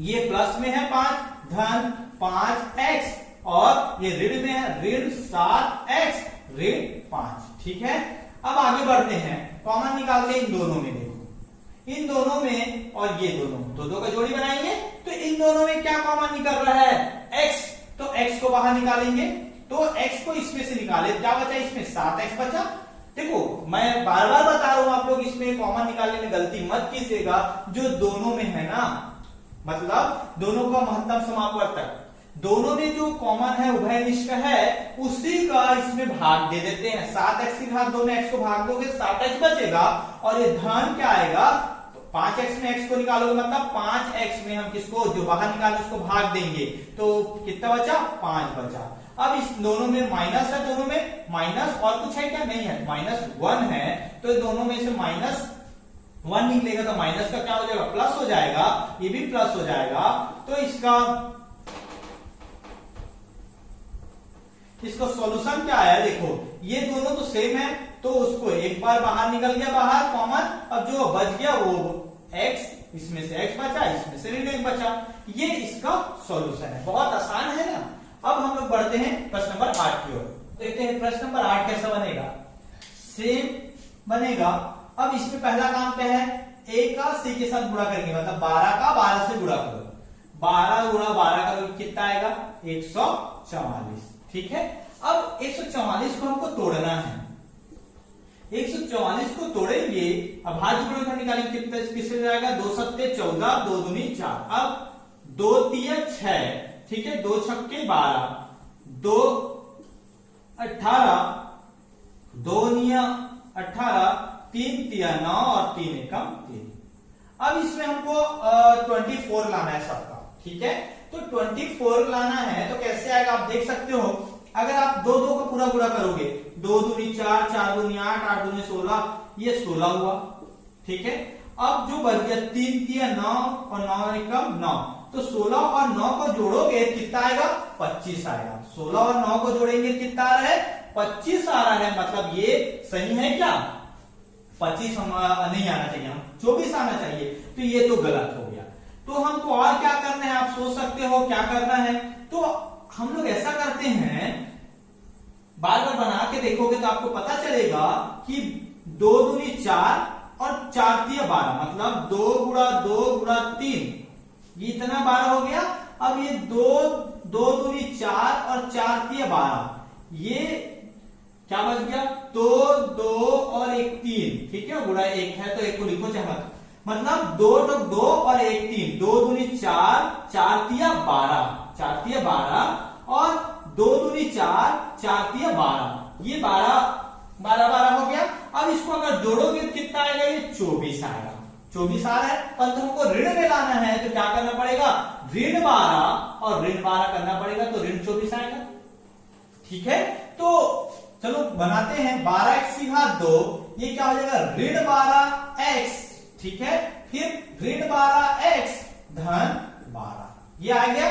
ये प्लस में है 5, धन 5x, और ये ऋण में है ऋण 7x ऋण 5। ठीक है, अब आगे बढ़ते हैं, कॉमन निकालते हैं इन दोनों में। देखो इन दोनों में और ये दोनों दो का जोड़ी बनाएंगे, तो इन दोनों में क्या कॉमन निकल रहा है? x, तो x को बाहर निकालेंगे, तो x को इसमें से निकाले, क्या बचा? इसमें 7x बचा। देखो मैं बार बार बता रहा हूं, आप लोग इसमें कॉमन निकालने में गलती मत कीजिएगा, जो दोनों में है ना, मतलब दोनों का महत्तम समापवर्तक, दोनों में जो कॉमन है, उभयनिष्ठ है, उसी का इसमें भाग दे देते हैं। 7x की घात 2 में x को भाग दोगे, 7x बचेगा, और ये धन क्या आएगा? 5x में x को निकालोगे, मतलब 5x में हम किसको, जो बाहर निकाले उसको भाग देंगे, तो कितना बचा? 5 बचा। अब इस दोनों में माइनस है, दोनों में माइनस, और कुछ है क्या? नहीं है, -1 है, तो दोनों में से -1 निकलेगा, तो माइनस का क्या हो जाएगा? प्लस हो जाएगा, ये भी प्लस हो जाएगा। तो इसका सॉल्यूशन क्या आया? देखो ये दोनों तो सेम है, तो उसको एक बार बाहर निकल गया, बाहर कॉमन, अब जो बच गया वो x, इसमें से x बचा, इसमें से ऋण 1 बचा, ये इसका सॉल्यूशन है। बहुत आसान है ना। अब हम लोग बढ़ते हैं प्रश्न नंबर 8 की ओर, देखते हैं प्रश्न नंबर 8 कैसा बनेगा। सेम बनेगा। अब इसमें पहला काम क्या है? a का c के साथ गुणा करेंगे, मतलब 12 का 12 से गुणा करो, 12 गुणा 12 का कितना आएगा? 144। ठीक है, अब 144 को हमको तोड़ना है, 144 को तोड़ेंगे, अभाज्य गुणनखंड निकालेंगे, कितना किससे जाएगा? 2 सत्ते 14, 2 दूनी 4, अब 2 तिया 6, ठीक है, 2 छक्के 12, 2 18, 2 निया 18, 3 तिया 9 और 3 एकम 3। अब इसमें हमको 24 लाना है सबका। ठीक है, तो 24 लाना है, तो कैसे आएगा? आप देख सकते हो, अगर आप 2 का पूरा गुणा करोगे, 2 दूनी 4, 4 दूनी 8, 8 दूनी 16, ये 16 हुआ। ठीक है, अब जो बच गया 3 तिया 9 और 9 एकम 9, तो 16 और 9 को जोड़ोगे कितना आएगा? 25 आएगा। 16 और 9 को जोड़ेंगे कितना आ रहा है? 25 आ रहा है, मतलब ये सही है क्या? 25 हम नहीं आना चाहिए, हम 24 आना चाहिए, तो ये तो गलत हो गया। तो हमको और क्या करना है? आप सोच सकते हो क्या करना है। तो हम लोग ऐसा करते हैं, बार बार बना के देखोगे तो आपको पता चलेगा कि 2 दूनी 4 और 4 तिया 12, मतलब 2 गुणा 2 गुणा 3, ये इतना 12 हो गया। अब ये 2 दूनी 4 और 4 तिया 12, ये क्या बच गया? 2 2 और 1 3। ठीक है, गुणा 1 है तो 1 को लिखो चाहे, मतलब 2 2 और 1 3, 2 दूनी 4, 4 तिया 12, 4 तिया 12 और 2 दूनी 4, 4 तिया 12, ये 12 12 12 हो गया। अब इसको अगर जोड़ोगे कितना आएगा? ये 24 आएगा। 24 आ रहा है, परंतु हमको ऋण में लाना है तो क्या करना पड़ेगा, ऋण 12 और ऋण 12 करना पड़ेगा, तो ऋण 24 आएगा। ठीक है, तो चलो बनाते हैं 12x की घात 2, ये क्या हो जाएगा ऋण 12x। ठीक है, फिर ऋण 12x धन 12, ये आ गया।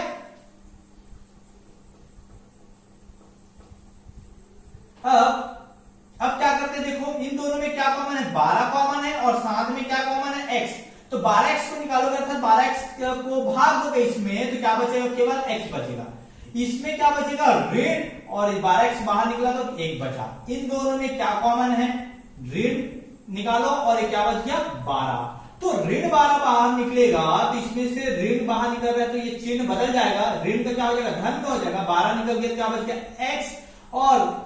अब क्या करते हैं, देखो इन दोनों में क्या कॉमन है, 12 कॉमन है और साथ में क्या कॉमन है, x। तो 12x को निकालोगे अर्थात 12x को भाग दोगे इसमें, तो क्या बचेगा, केवल x बचेगा। इसमें क्या बचेगा, ऋण, और 12x बाहर निकला तो 1 बचा। इन दोनों में क्या कॉमन है, ऋण निकालो और ये क्या बच गया 12। तो ऋण 12 बाहर निकलेगा तो इसमें से ऋण बाहर निकल रहा है तो ये चिन्ह बदल जाएगा, ऋण का क्या हो जाएगा, धन का हो जाएगा। 12 निकल गया क्या बच गया x, और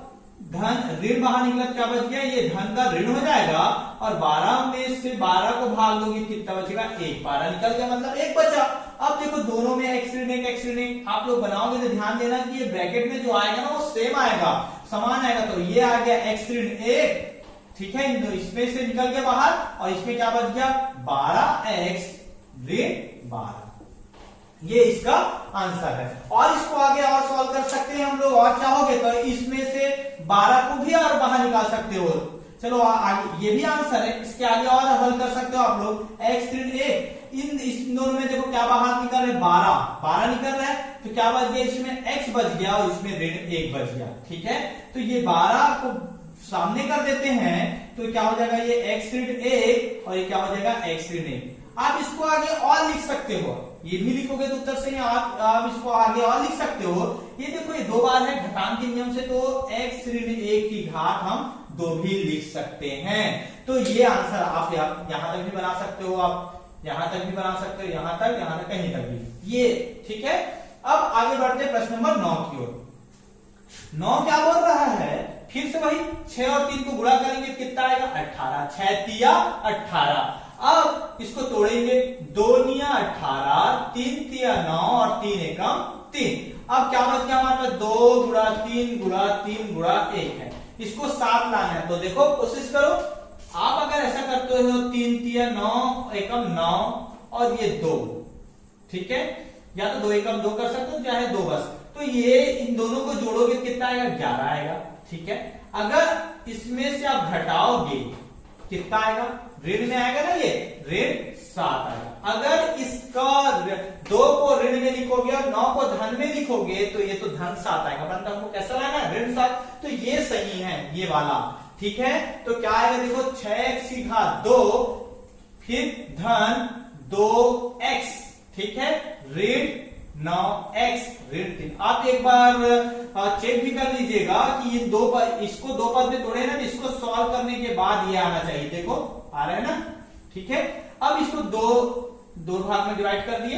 धन ऋण बाहर निकला क्या बच गया, ये धन का ऋण हो जाएगा। और 12 में से 12 को भाग दोगे कितना बचेगा, 1। 12 निकल गया मतलब 1 बचा। अब देखो दोनों में x ऋण 1 x ऋण 1, आप लोग बनाओगे तो ध्यान देना कि ये ब्रैकेट में जो आएगा ना वो सेम आएगा, समान आएगा। तो ये आ गया x ऋण 1। ठीक है, इसमें से निकल गया बाहर और इसमें क्या बच गया 12x ऋण 12। ये इसका आंसर है। और इसको आगे और सॉल्व कर सकते हैं हम लोग, और चाहोगे तो इसमें से 12 को भी और बाहर निकाल सकते हो। चलो आगे ये भी आंसर है, इसके आगे और हल कर सकते हो आप लोग, x ऋण 1। इन दोनों में देखो क्या बाहर निकल रहा है, 12 निकल रहा है, तो क्या बच गया, इसमें x बच गया और इसमें ऋण 1 बच गया। ठीक है, तो ये 12 को सामने कर देते हैं तो क्या हो जाएगा, ये x ऋण 1 और ये क्या हो जाएगा x ऋण 1। आप इसको आगे और लिख सकते हो, ये भी लिखोगे तो उत्तर सही है। आप इसको आगे और लिख सकते हो। ये देखो ये 2 बार है घटान के नियम से, तो x ऋण 1 की घात हम 2 भी लिख सकते हैं। तो ये आंसर आप यहां तक भी बना सकते हो, आप यहां तक भी बना सकते हो, यहां तक कहीं तक भी ये। ठीक है, अब आगे बढ़ते हैं प्रश्न नंबर 9 की ओर। 9 क्या बोल रहा है, फिर से वही 6 और 3 को गुणा करेंगे कितना आएगा, 18। 6 तिया 18। अब इसको तोड़ेंगे, 2 निया 18, 3 तिया 9 और 3 एकम 3। अब क्या बच गया हमारे पास, 2 गुणा 3 गुणा 3 गुणा 1 है, इसको 7 लाना है। तो देखो कोशिश करो, आप अगर ऐसा करते हो 3 तिया 9 एकम 9 और ये 2। ठीक है, या तो 2 एकम 2 कर सकते हो, चाहे 2 बस। तो ये इन दोनों को जोड़ोगे कितना आएगा, 11 आएगा। ठीक है, अगर इसमें से आप घटाओगे कितना आएगा, ऋण में आएगा ना, ये ऋण 7 आएगा। अगर इसका 2 को ऋण में लिखोगे और 9 को धन में लिखोगे तो ये तो धन 7 आएगा, परंतु हमको कैसा लाना है, ऋण 7। तो ये सही है, ये वाला। ठीक है, तो क्या आएगा, देखो 6x की घात 2 फिर धन 2x। ठीक है, ऋण 9x ऋण 3। आप एक बार चेक भी कर लीजिएगा कि ये इसको 2 पद में तोड़े ना, इसको सॉल्व करने के बाद ये आना चाहिए। देखो आ रहा है ना। ठीक है, अब इसको दो भाग में डिवाइड कर दिए।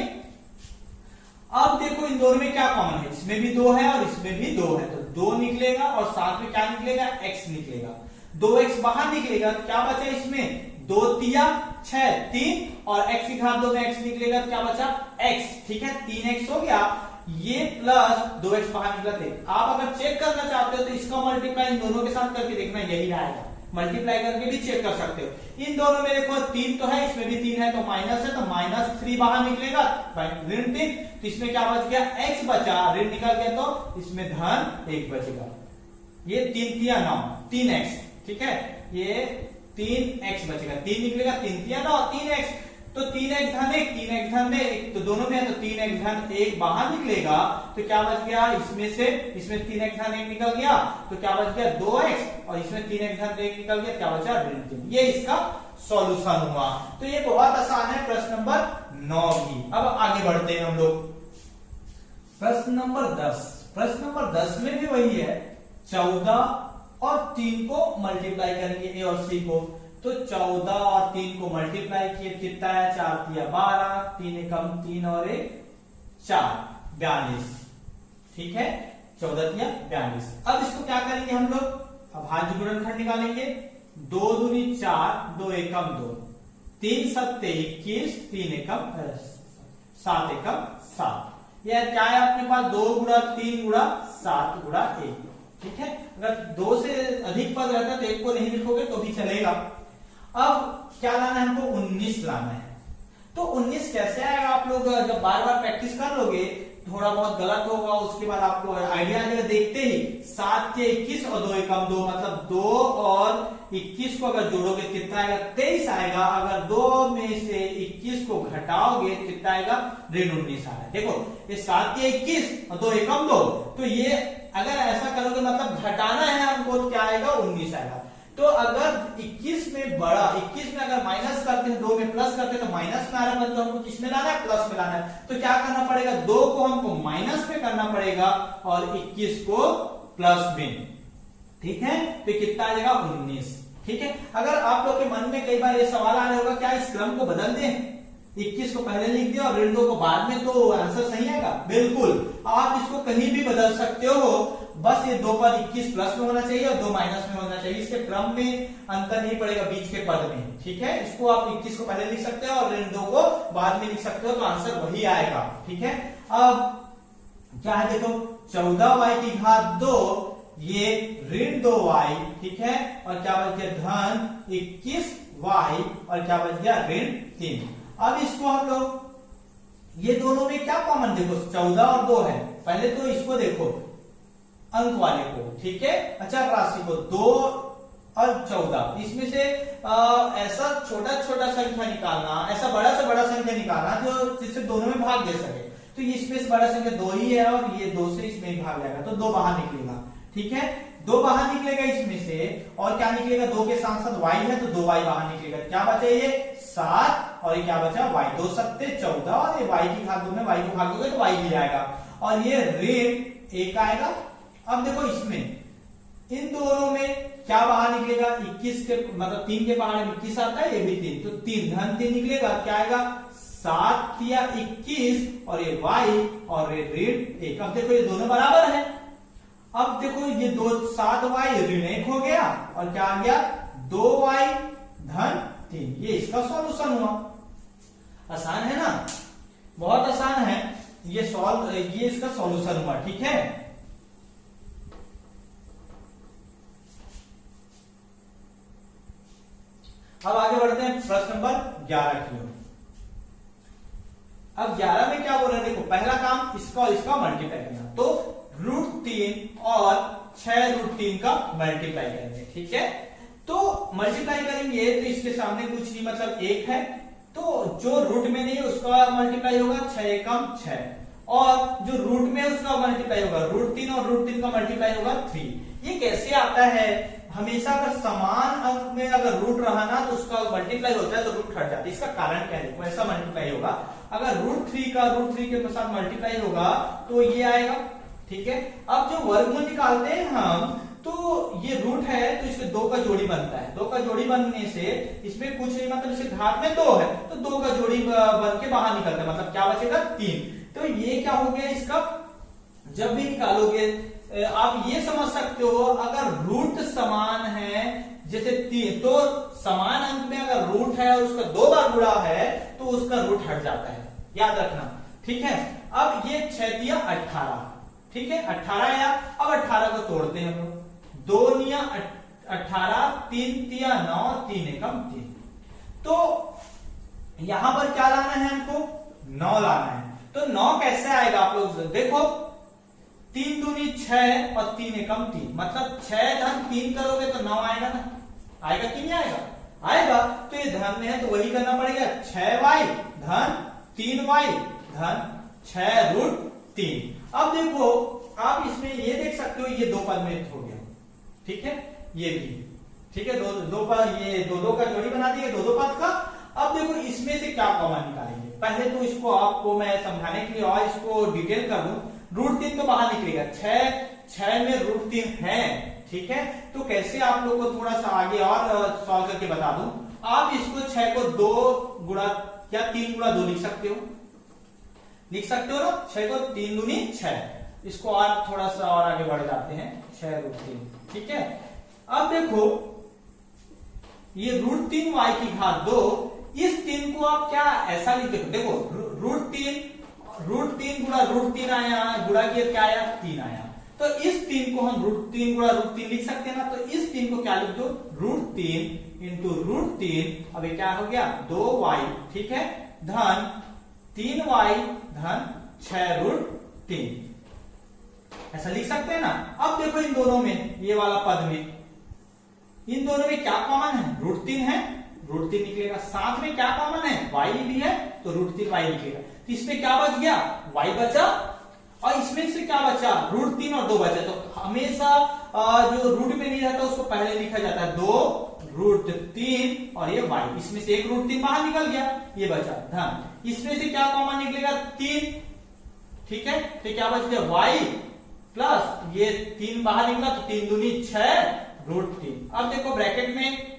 अब देखो इन दोनों में क्या कॉमन है, इसमें भी 2 है और इसमें भी 2 है, तो 2 निकलेगा और साथ में क्या निकलेगा, x निकलेगा। 2x बाहर निकलेगा तो क्या बचा इसमें, 2 तिया 6 3 और x की घात 2 में x निकलेगा तो क्या बचा x। ठीक है, 3x हो गया, ये प्लस 2x बाहर निकला थे। आप अगर चेक करना चाहते हो तो इसका मल्टीप्लाई इन दोनों के साथ करके देखना, यही आएगा। मल्टीप्लाई करके भी चेक कर सकते हो। इन दोनों में देखो 3 तो है, इसमें भी 3 है, तो माइनस है, तो -3 बाहर निकलेगा, ऋण 3। तो इसमें क्या बच गया, x बचा, ऋण निकल गया तो इसमें धन 1 बचेगा। ये 3 तिया 9 3x। ठीक है, ये 3x बचेगा, 3 निकलेगा, 3 तिया 9 3x। तो 3x धन 1 3x धन 1, तो दोनों में है, तो 3x धन 1 बाहर निकलेगा तो क्या बच गया, इसमें 3x धन 1 निकल गया तो क्या बच गया 2x, और इसमें 3x धन 1 निकल गया, क्या बचा ऋण 3। ये इसका सॉल्यूशन हुआ। तो ये बहुत आसान है प्रश्न नंबर 9 भी। अब आगे बढ़ते हैं हम लोग प्रश्न नंबर 10। प्रश्न नंबर 10 में भी वही है, 14 और 3 को मल्टीप्लाई करेंगे, ए और सी को। तो 14 और 3 को मल्टीप्लाई किए कितना है, 4 तिया 12, 3 एकम 3 और 1 4 42। ठीक है, 14 तिया 42। अब इसको क्या करेंगे हम लोग, अभाज्य गुणनखंड निकालेंगे। 2 दूनी 4 2 एकम 2, 3 सत्ते 21, 3 एकम 7 एकम 7। यह क्या है अपने पास, 2 गुणा 3 गुणा 7 गुणा 1। ठीक है, अगर 2 से अधिक पद रहता तो 1 को नहीं लिखोगे तो भी चलेगा। अब क्या लाना है हमको, 19 लाना है। तो 19 कैसे आएगा, आप लोग जब बार बार प्रैक्टिस कर लोगे, थोड़ा बहुत गलत होगा, उसके बाद आपको आइडिया आ जाएगा। देखते ही 7 के 21 और 2 एकम 2, मतलब 2 और 21 को अगर जोड़ोगे कितना आएगा, 23 आएगा। अगर 2 में से 21 को घटाओगे कितना आएगा, ऋण 19 आएगा। देखो ये 7 के 21 और 2 एकम 2, तो ये अगर ऐसा करोगे मतलब घटाना है हमको, तो क्या आएगा, 19 आएगा। तो अगर 21 में बड़ा, 21 में अगर माइनस करते हैं, 2 में प्लस करते हैं, तो माइनस में आ रहा है, मतलब हमको किसमें लाना है, प्लस में लाना है। तो क्या करना पड़ेगा, 2 को हमको माइनस में करना पड़ेगा और 21 को प्लस में। ठीक है, तो कितना आ जाएगा, 19। ठीक है, अगर आप लोग के मन में कई बार ये सवाल आ रहा होगा, क्या इस क्रम को बदल दें, 21 को पहले लिख दिया और ऋण 2 को बाद में, तो आंसर सही आएगा। बिल्कुल, आप इसको कहीं भी बदल सकते हो, बस ये 2 पद 21 प्लस में होना चाहिए और 2 माइनस में होना चाहिए। इसके क्रम में अंतर नहीं पड़ेगा बीच के पद में। ठीक है, इसको आप 21 को पहले लिख सकते हो और ऋण 2 को बाद में लिख सकते हो, तो आंसर वही आएगा। ठीक है, अब क्या है, देखो 14y की घात 2, ये ऋण 2y। ठीक है, और क्या बच गया, धन 21y, और क्या बच गया, ऋण 3। अब इसको हम लोग, ये दोनों में क्या कॉमन, देखो 14 और 2 है। पहले तो इसको देखो, अंक वाले को, ठीक है, अचर राशि को, 2 और 14, इसमें से ऐसा छोटा छोटा संख्या निकालना, ऐसा बड़ा से बड़ा संख्या निकालना जो जिससे दोनों में भाग दे सके। तो इसमें से बड़ा संख्या 2 ही है और ये 2 से इसमें ही भाग जाएगा, तो 2 बाहर निकलेगा। ठीक है, 2 बाहर निकलेगा इसमें से, और क्या निकलेगा, 2 के साथ साथ y है, तो 2y बाहर निकलेगा। क्या बचा, ये 7, और ये क्या बचा, y। 2 सत्ते 14, और ये y की घात 2 में y को भाग दोगे तो y भी आएगा, और ये ऋण 1 आएगा। अब देखो इसमें, इन दोनों में क्या बाहर निकलेगा, 21 के मतलब 3 के बाहर 21 आता है, ये भी 3, तो 3 धन 3 निकलेगा। क्या आएगा, 7 या 21, और ये y और ये ऋण 1। अब देखो ये दोनों बराबर है। अब देखो ये 7y ऋण 1 हो गया, और क्या आ गया, 2y धन 3। ये इसका सॉल्यूशन हुआ। आसान है ना, बहुत आसान है ये इसका सॉल्यूशन हुआ। ठीक है, अब आगे बढ़ते हैं प्रश्न नंबर 11 की ओर। अब 11 में क्या बोल रहे हैं, देखो पहला काम इसका और इसका मल्टीप्लाई करना, तो √3 और 6√3 का मल्टीप्लाई करेंगे। ठीक है, तो मल्टीप्लाई करेंगे तो इसके सामने कुछ नहीं, मतलब 1 है, तो जो रूट में नहीं है उसका मल्टीप्लाई होगा 6 एकम 6, और जो रूट में उसका मल्टीप्लाई होगा √3, और √3 का मल्टीप्लाई होगा 3। ये कैसे आता है, हमेशा अगर समान अंक में अगर रूट रहा ना, तो उसका मल्टीप्लाई होता है तो रूट हट जाता है। इसका कारण क्या है, ऐसा मल्टीप्लाई होगा, अगर √3 का √3 के साथ मल्टीप्लाई होगा तो ये आएगा। ठीक है, अब जो वर्गमूल निकालते हैं हम, तो ये रूट है तो इसके 2 का जोड़ी बनता है। 2 का जोड़ी बनने से इसमें कुछ नहीं, मतलब इसके घात में 2 है, तो 2 का जोड़ी बन के बाहर निकलता है, मतलब क्या बचेगा, 3। तो ये क्या हो गया, इसका जब भी निकालोगे आप ये समझ सकते हो, अगर रूट समान है, जैसे 3, तो समान अंक में अगर रूट है और उसका 2 बार गुणा है तो उसका रूट हट जाता है, याद रखना। ठीक है, अब ये 6 दिया 18, ठीक है, 18 आया। अब 18 को तोड़ते हैं हम लोग, 2 निया 18, 3 तिया 9, 3 एकम 3। तो यहां पर क्या लाना है हमको, 9 लाना है। तो 9 कैसे आएगा, आप लोग देखो, 3 दूनी 6 और 3 एकम 3, मतलब 6 धन 3 करोगे तो 9 आएगा ना, आएगा कि नहीं आएगा, आएगा। तो ये धन में है तो वही करना पड़ेगा, 6y धन 3y धन 6√3। अब देखो आप इसमें ये देख सकते हो, ये 2 पद में हो गया। ठीक है, ये भी ठीक है, दो पद, ये 2 का जोड़ी बना दिए 2 पद का। अब देखो इसमें से क्या कॉमन निकालेंगे, पहले तो इसको आपको मैं समझाने के लिए और इसको डिटेल कर दूं। √3 तो बाहर निकलेगा, 6 में √3 है। ठीक है, तो कैसे आप लोग को थोड़ा सा आगे और सॉल्व करके बता दूं। आप इसको 6 को 2 गुणा या 3 गुणा 2 लिख सकते हो, लिख सकते हो ना, 6 को 3 दूनी 6। इसको और थोड़ा सा और आगे बढ़ जाते हैं, 6√3। ठीक है, अब देखो ये √3y की घात 2, इस 3 को आप क्या ऐसा लिख देखो, √3 गुणा √3 आया, गुणा किया क्या आया, 3 आया। तो इस 3 को हम √3 गुणा √3 लिख सकते हैं ना, तो इस 3 को क्या लिख दो, √3 इंटू √3, अब ये क्या हो गया 2y, ठीक है, धन 3y धन 6√3, ऐसा लिख सकते हैं ना। अब देखो इन दोनों में, ये वाला पद में, इन दोनों में क्या कॉमन है, √3 है, √3 निकलेगा, साथ में क्या कॉमन है, y भी है, तो √3y निकलेगा। तो इसमें क्या बच गया, y बचा, और इसमें से क्या बचा, √3 और 2 बचा। तो हमेशा जो रूट में नहीं रहता उसको पहले लिखा जाता है 2√3 और ये y, इसमें से एक √3 बाहर निकल गया, ये बचा धन, इसमें से क्या कॉमन निकलेगा 3, ठीक है, तो क्या बच गया y प्लस ये 3 बाहर निकला, तो 3 दूनी 6√3। अब देखो ब्रैकेट में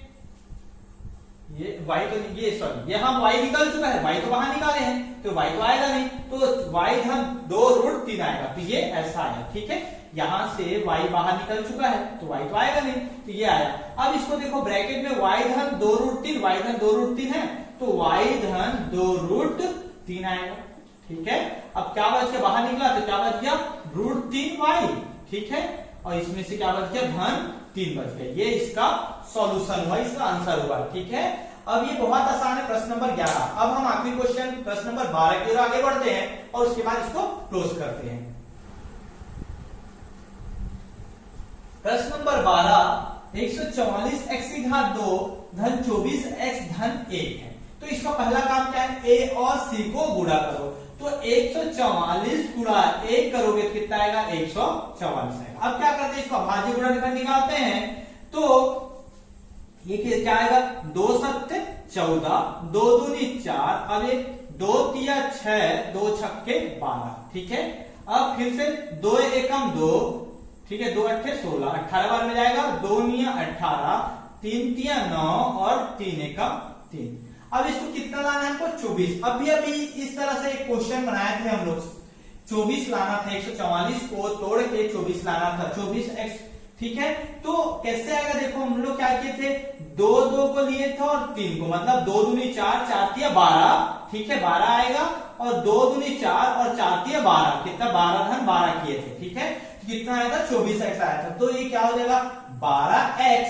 ये y तो ये सॉरी ये हम y निकल चुका है, y तो बाहर निकाले हैं, तो y तो आएगा नहीं, तो y धन 2√3 आएगा, तो ये ऐसा आया, ठीक है, यहां से y बाहर निकल चुका है तो y तो आएगा नहीं, तो ये आया। अब इसको देखो ब्रैकेट में y धन 2√3, y धन 2√3 है, तो y धन 2√3 आएगा, ठीक है। अब क्या बच गया, बाहर निकला तो क्या बच गया √3y, ठीक है, और इसमें से क्या बच गया धन 3 बच गया, ये इसका सॉल्यूशन हुआ, इसका आंसर हुआ, ठीक है। अब ये बहुत आसान है, प्रश्न नंबर 11। अब हम आखिरी क्वेश्चन प्रश्न नंबर 12 की ओर आगे बढ़ते हैं और उसके बाद इसको क्लोज करते हैं। प्रश्न नंबर 12, 144x की घात 2 धन 24x धन 1 है, तो इसका पहला काम क्या है, a और c को गुणा करो, तो 144 गुणा 1 करोगे तो कितना आएगा, 144 आएगा। अब क्या करते हैं, इसको अभाज्य गुणनखंड निकालते हैं, तो ये क्या आएगा, 2 7 14, 2 दूनी 4, अब ये 2 तिया 6, 2 छक्के 12, ठीक है। अब फिर से 2 एकम 2, ठीक है, 2 अट्ठे 16, 18 बार में जाएगा, 2 निया 18, 3 तिया 9 और 3 एकम 3। अब इसको कितना लाना है हमको, 24। अभी इस तरह से एक क्वेश्चन बनाए थे हम लोग, 24 लाना था, 144 को तोड़ के 24 लाना था, 24x, ठीक है। तो कैसे आएगा, देखो हम लोग क्या किए थे, 2 2 को लिए थे और 3 को, मतलब 2 दूनी 4, 4 तिया 12, ठीक है, 12 आएगा, और 2 दूनी 4 और 4 तिया 12, कितना 12 धन 12 किए थे, ठीक है, कितना आया था 24x आया था, तो ये क्या हो जाएगा 12x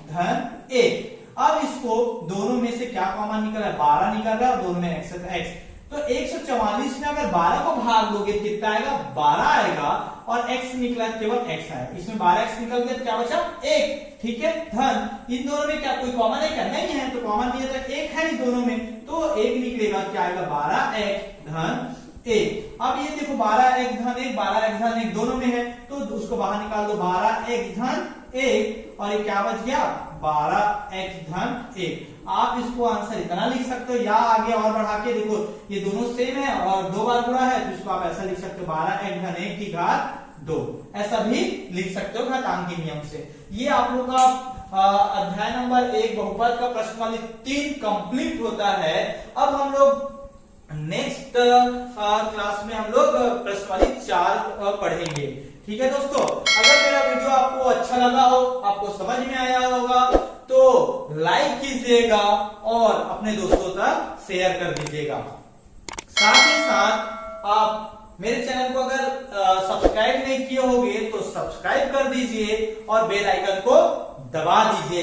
धन 1। अब इसको दोनों में से क्या कॉमन निकल रहा है, 12 निकल रहा है और दोनों में x है, तो x, तो 144 में अगर 12 को भाग दोगे कितना आएगा, 12 आएगा, और x निकला केवल x आएगा, इसमें 12x निकल गया तो क्या बचा 1, ठीक है, धन इन दोनों में क्या कोई कॉमन है क्या, नहीं है, तो कॉमन नहीं है तो 1 है इन दोनों में, तो 1 निकलेगा, क्या आएगा 12x धन 1। अब ये देखो 12x धन 1, 12x धन 1 दोनों में है, तो उसको बाहर निकाल दो, 12x धन 1, और ये क्या बच गया 12x धन 1। आप इसको आंसर इतना लिख सकते हो, या आगे और बढ़ा के देखो ये दोनों सेम है और 2 बार गुणा है, तो इसको आप ऐसा लिख सकते हो 12x धन 1 की घात 2, ऐसा भी लिख सकते हो घातांकी नियम से। ये आप लोग का अध्याय नंबर 1 बहुपद का प्रश्नावली 3 कंप्लीट होता है। अब हम लोग नेक्स्ट क्लास में हम लोग प्रश्नावली 4 पढ़ेंगे, ठीक है दोस्तों। अगर मेरा वीडियो आपको अच्छा लगा हो, आपको समझ में आया होगा, तो लाइक कीजिएगा और अपने दोस्तों तक शेयर कर दीजिएगा। साथ ही साथ आप मेरे चैनल को अगर सब्सक्राइब नहीं किए होंगे तो सब्सक्राइब कर दीजिए और बेल आइकन को दबा दीजिए।